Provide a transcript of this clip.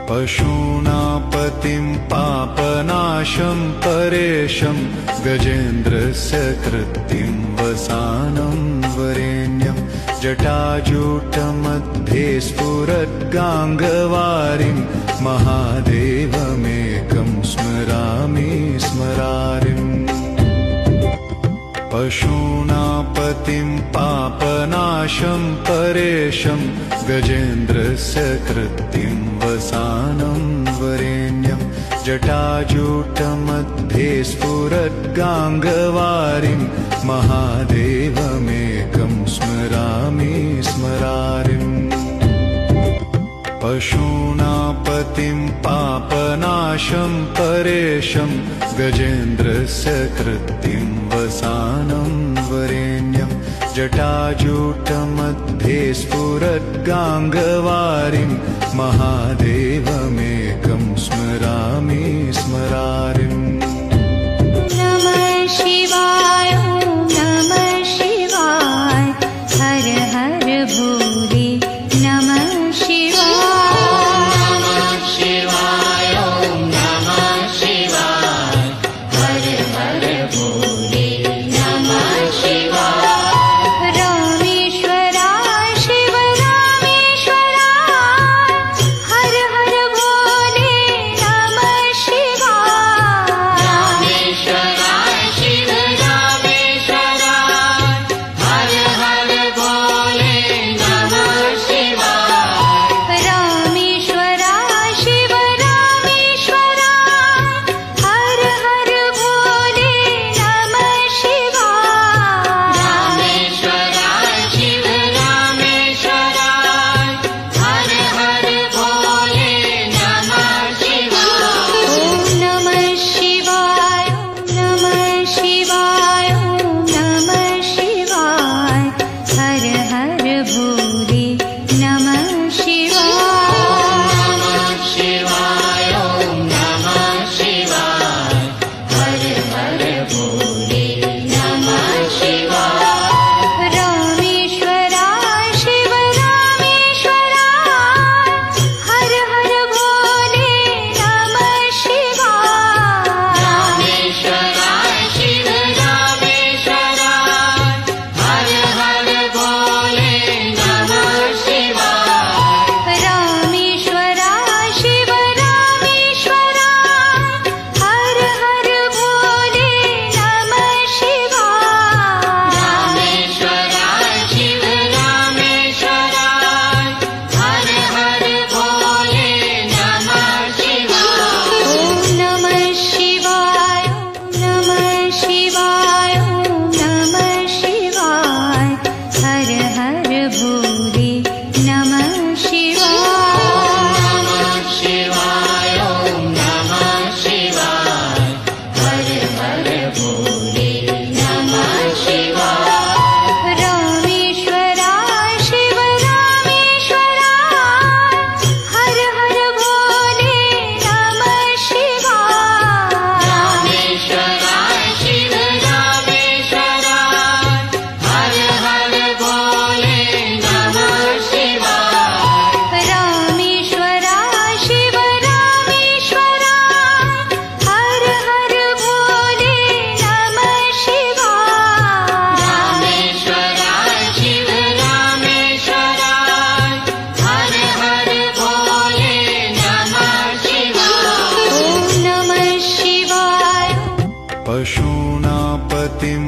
पशूनापतिं पापनाशं परेशं गजेन्द्रस्य कृत्तिं वसानं वरेण्यं जटाजूटमध्ये स्फुरद्गाङ्गवारिं महादेवमेकं स्मरामि स्मरारिम् पशूनापतिं पापनाशं परेशं गजेन्द्रस्य कृत्तिं वसानं वरेण्यं जटाजूटमध्ये स्फुरद्गाङ्गवारिं महादेवमेकं स्मरामि स्मरारिम् पशूनापतिं पापनाशं परेशं गजेन्द्रस्य कृत्तिं वसानं वरेण्यं जटाजूटमध्ये स्फुरद्गाङ्गवारिं महादेवमेकं स्मरामि स्मरारिम् नमः शिवाय नमः शिवाय हर हर भोले नमः पशूनापतिं